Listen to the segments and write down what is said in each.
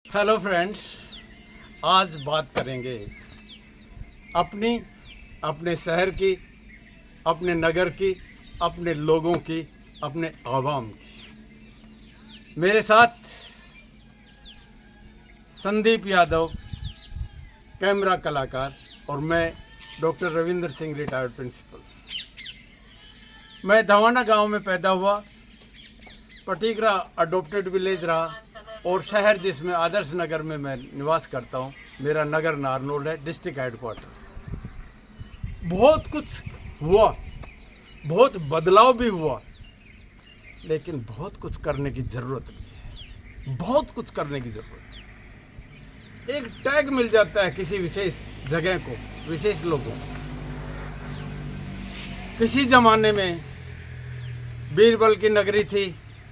Hello friends, आज बात करेंगे अपने शहर की, अपने नगर की, अपने लोगों की, अपने आवाम की। मेरे साथ संदीप यादव, कैमरा कलाकार, और मैं doctor Ravindra Singh, retired principal. मैं धवाना गांव में पैदा हुआ, पटीकरा अडोप्टेड विलेज रहा, और शहर जिसमें आदर्श नगर में मैं निवास करता हूँ, मेरा नगर नारनौल है, डिस्ट्रिक्ट हेडक्वार्टर। बहुत कुछ हुआ, बहुत बदलाव भी हुआ, लेकिन बहुत कुछ करने की ज़रूरत भी है। बहुत कुछ करने की ज़रूरत है। एक टैग मिल जाता है किसी विशेष जगह को, विशेष लोगों को। किसी ज़माने में बीरबल की नगरी थी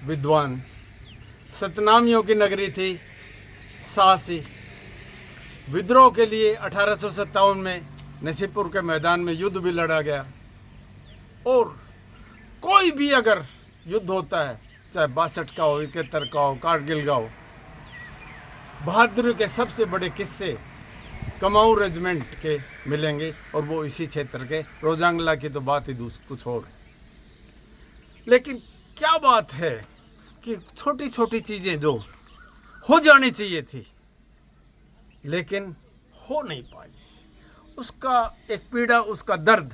विद्वान, सतनामियों की नगरी थी साहसी। विद्रोह के लिए 1857 में नसीबपुर के मैदान में युद्ध भी लड़ा गया। और कोई भी अगर युद्ध होता है, चाहे 62 का हो, 71 का हो, कारगिल का हो, बहादुरी के सबसे बड़े किस्से कमाऊ रेजिमेंट के मिलेंगे, और वो इसी क्षेत्र के। रोजांगला की तो बात ही कुछ और है। लेकिन क्या बात है कि छोटी छोटी चीज़ें जो हो जानी चाहिए थी, लेकिन हो नहीं पाई, उसका एक पीड़ा, उसका दर्द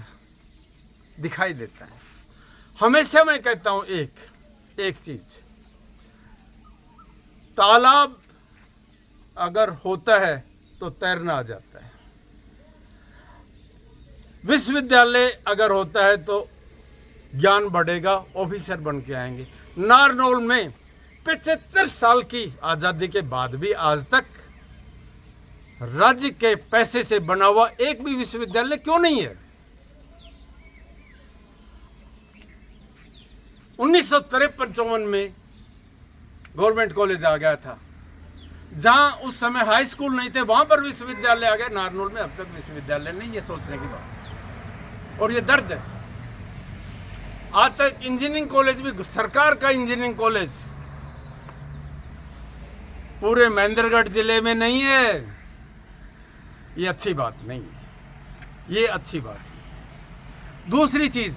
दिखाई देता है। हमेशा मैं कहता हूँ एक चीज़, तालाब अगर होता है तो तैरना आ जाता है। विश्वविद्यालय अगर होता है तो ज्ञान बढ़ेगा, ऑफिसर बन के आएंगे। नारनौल में 75 साल की आज़ादी के बाद भी आज तक राज्य के पैसे से बना हुआ एक भी विश्वविद्यालय क्यों नहीं है? 1953-54 में गवर्नमेंट कॉलेज आ गया था। जहां उस समय हाई स्कूल नहीं थे, वहां पर विश्वविद्यालय आ गए। नारनौल में अब तक विश्वविद्यालय नहीं, ये सोचने की बात, और ये दर्द है। आज तक इंजीनियरिंग कॉलेज भी, सरकार का इंजीनियरिंग कॉलेज पूरे महेंद्रगढ़ जिले में नहीं है। ये अच्छी बात नहीं है, ये अच्छी बात है। दूसरी चीज,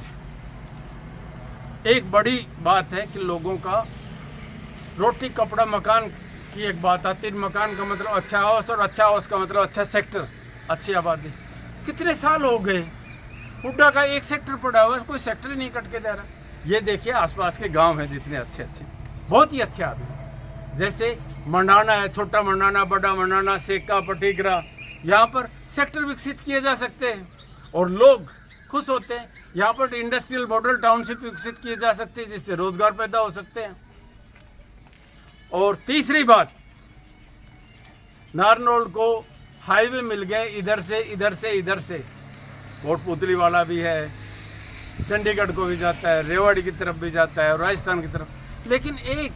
एक बड़ी बात है कि लोगों का रोटी कपड़ा मकान की एक बात आती है। मकान का मतलब अच्छा हाउस, और अच्छा हाउस का मतलब अच्छा सेक्टर, अच्छी आबादी। कितने साल हो गए हुड्डा का एक सेक्टर पड़ा हुआ है, कोई सेक्टर ही नहीं कट के दे रहा। ये देखिए आसपास के गांव हैं जितने अच्छे अच्छे, बहुत ही अच्छे आदमी, जैसे मंडाना है, छोटा मंडाना, बड़ा मंडाना, सेका, पटीकरा, यहाँ पर सेक्टर विकसित किए जा सकते हैं और लोग खुश होते हैं। यहाँ पर इंडस्ट्रियल मॉडल टाउनशिप विकसित किए जा सकते हैं, जिससे रोजगार पैदा हो सकते हैं। और तीसरी बात, नारनौल को हाईवे मिल गए, इधर से इधर से इधर से। कोटपुतली वाला भी है, चंडीगढ़ को भी जाता है, रेवाड़ी की तरफ भी जाता है, और राजस्थान की तरफ। लेकिन एक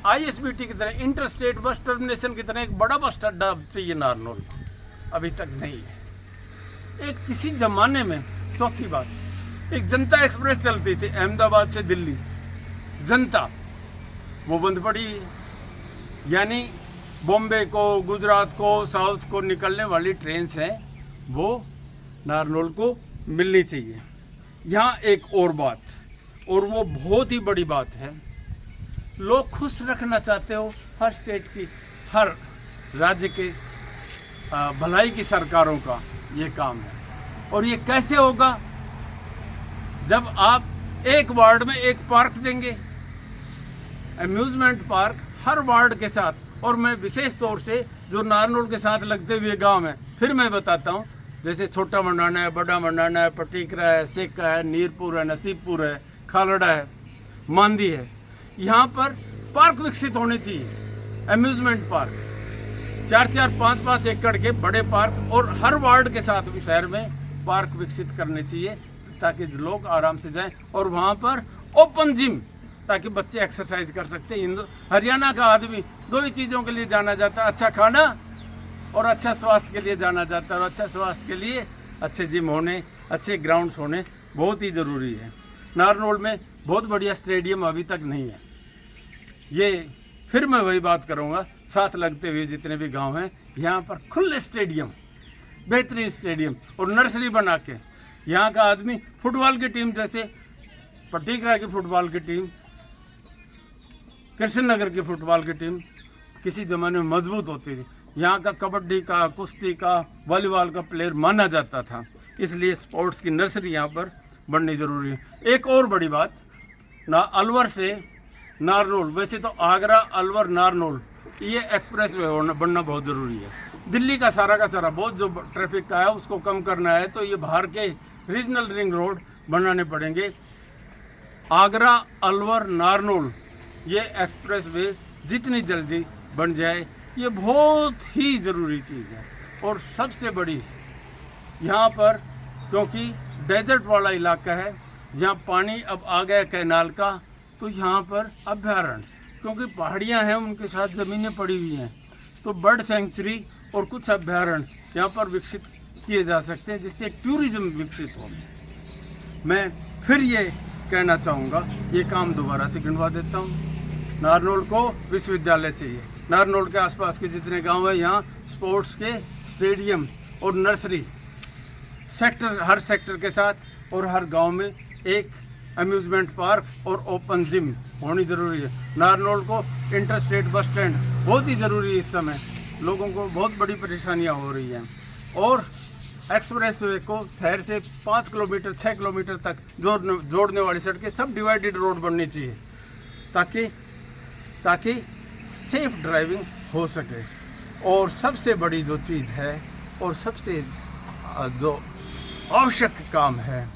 ISBT की तरह, इंटर स्टेट बस टर्मिनेशन की तरह एक बड़ा बस अड्डा चाहिए नारनौल, अभी तक नहीं है। एक किसी जमाने में, चौथी बात, एक जनता एक्सप्रेस चलती थी अहमदाबाद से दिल्ली, जनता, वो बंद पड़ी। यानी बॉम्बे को, गुजरात को, साउथ को निकलने वाली ट्रेन हैं, वो नारनौल को मिलनी चाहिए। यहाँ एक और बात, और वो बहुत ही बड़ी बात है, लोग खुश रखना चाहते हो हर स्टेट की, हर राज्य के भलाई की सरकारों का ये काम है। और ये कैसे होगा? जब आप एक वार्ड में एक पार्क देंगे, अम्यूजमेंट पार्क हर वार्ड के साथ। और मैं विशेष तौर से जो नारनौल के साथ लगते हुए गांव हैं, फिर मैं बताता हूँ, जैसे छोटा मंडाना है, बड़ा मंडाना है, पटीकरा है, सेका है, नीरपुर है, नसीबपुर है, खालड़ा है, मांदी है। यहाँ पर पार्क विकसित होने चाहिए, अम्यूजमेंट पार्क, 4-4, 5-5 एकड़ के बड़े पार्क, और हर वार्ड के साथ भी शहर में पार्क विकसित करने चाहिए, ताकि लोग आराम से जाएं। और वहाँ पर ओपन जिम, ताकि बच्चे एक्सरसाइज कर सकते हैं। हरियाणा का आदमी दो ही चीज़ों के लिए जाना जाता है, अच्छा खाना और अच्छा स्वास्थ्य के लिए जाना जाता है। और अच्छा स्वास्थ्य के लिए अच्छे जिम होने, अच्छे ग्राउंड्स होने बहुत ही ज़रूरी है। नारनौल में बहुत बढ़िया स्टेडियम अभी तक नहीं है। ये फिर मैं वही बात करूँगा, साथ लगते हुए जितने भी गांव हैं, यहाँ पर खुले स्टेडियम, बेहतरीन स्टेडियम और नर्सरी बना के यहाँ का आदमी फुटबॉल की टीम, जैसे पटिकरा की फुटबॉल की टीम, कृष्ण नगर की फुटबॉल की टीम किसी ज़माने में मजबूत होती थी। यहाँ का कबड्डी का, कुश्ती का, वॉलीबॉल का प्लेयर माना जाता था। इसलिए स्पोर्ट्स की नर्सरी यहाँ पर बननी ज़रूरी है। एक और बड़ी बात, अलवर से नारनौल, वैसे तो आगरा, अलवर, नारनौल ये एक्सप्रेस वे बनना बहुत ज़रूरी है। दिल्ली का सारा बहुत जो ट्रैफिक का है उसको कम करना है तो ये बाहर के रीजनल रिंग रोड बनाने पड़ेंगे। आगरा, अलवर, नारनौल ये एक्सप्रेस वे जितनी जल्दी बन जाए ये बहुत ही ज़रूरी चीज़ है। और सबसे बड़ी यहाँ पर, क्योंकि डेजर्ट वाला इलाका है, जहाँ पानी अब आ गया कैनाल का, तो यहाँ पर अभ्यारण्य, क्योंकि पहाड़ियाँ हैं उनके साथ ज़मीनें पड़ी हुई हैं, तो बर्ड सेंचुरी और कुछ अभ्यारण्य यहाँ पर विकसित किए जा सकते हैं जिससे टूरिज्म विकसित हो। मैं फिर ये कहना चाहूँगा, ये काम दोबारा से गिनवा देता हूँ। नारनौल को विश्वविद्यालय चाहिए। नारनौल के आसपास के जितने गांव हैं यहाँ स्पोर्ट्स के स्टेडियम और नर्सरी सेक्टर, हर सेक्टर के साथ और हर गांव में एक अम्यूज़मेंट पार्क और ओपन जिम होनी ज़रूरी है। नारनौल को इंटरस्टेट बस स्टैंड बहुत ही ज़रूरी है। इस समय लोगों को बहुत बड़ी परेशानियां हो रही हैं। और एक्सप्रेस वे को शहर से 5 किलोमीटर 6 किलोमीटर तक जोड़ने वाली सड़कें सब डिवाइडेड रोड बननी चाहिए ताकि सेफ ड्राइविंग हो सके। और सबसे बड़ी जो चीज़ है और सबसे जो आवश्यक काम है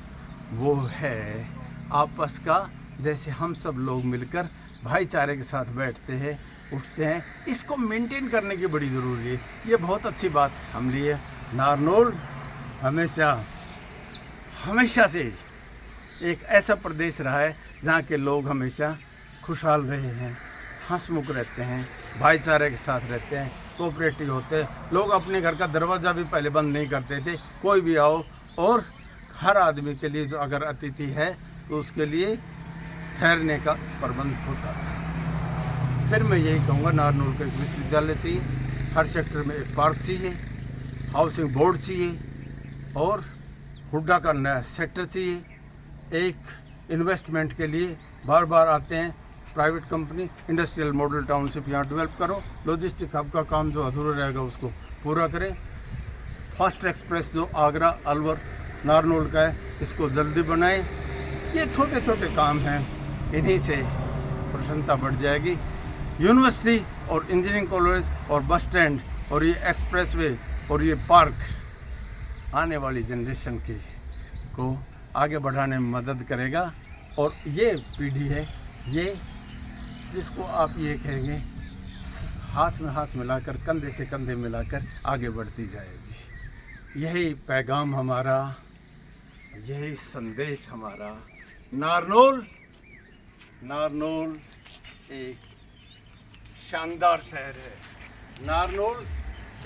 वो है आपस का, जैसे हम सब लोग मिलकर भाईचारे के साथ बैठते हैं, उठते हैं, इसको मेंटेन करने की बड़ी ज़रूरी है। ये बहुत अच्छी बात हम लिए। नारनौल हमेशा से एक ऐसा प्रदेश रहा है जहाँ के लोग हमेशा खुशहाल रहे हैं, हंसमुख रहते हैं, भाईचारे के साथ रहते हैं, कोऑपरेटिव होते हैं। लोग अपने घर का दरवाज़ा भी पहले बंद नहीं करते थे, कोई भी आओ, और हर आदमी के लिए जो अगर अतिथि है तो उसके लिए ठहरने का प्रबंध होता था। फिर मैं यही कहूँगा, नारनौल को एक विश्वविद्यालय चाहिए, हर सेक्टर में एक पार्क चाहिए, हाउसिंग बोर्ड चाहिए, और हुड्डा का नया सेक्टर चाहिए। एक इन्वेस्टमेंट के लिए बार बार आते हैं private company, industrial model township यहाँ डेवलप करो, लॉजिस्टिक हब का काम जो अधूरा रहेगा उसको पूरा करें। फास्ट एक्सप्रेस जो आगरा, अलवर, नारनौल का है इसको जल्दी बनाएं। ये छोटे छोटे काम हैं, इन्हीं से प्रसन्नता बढ़ जाएगी। यूनिवर्सिटी और इंजीनियरिंग कॉलेज और बस स्टैंड और ये एक्सप्रेसवे और ये पार्क आने वाली जनरेशन को आगे बढ़ाने में मदद करेगा। और ये पीढ़ी है ये जिसको आप ये कहेंगे हाथ में हाथ मिलाकर, कंधे से कंधे मिलाकर आगे बढ़ती जाएगी। यही पैगाम हमारा, यही संदेश हमारा। नारनौल एक शानदार शहर है। नारनौल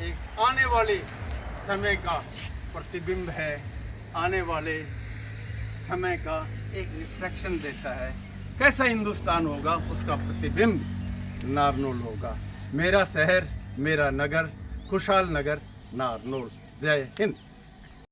एक आने वाले समय का प्रतिबिंब है, आने वाले समय का एक रिफ्लेक्शन देता है। कैसा हिंदुस्तान होगा उसका प्रतिबिंब नारनौल होगा। मेरा शहर, मेरा नगर, खुशहाल नगर नारनौल। जय हिंद।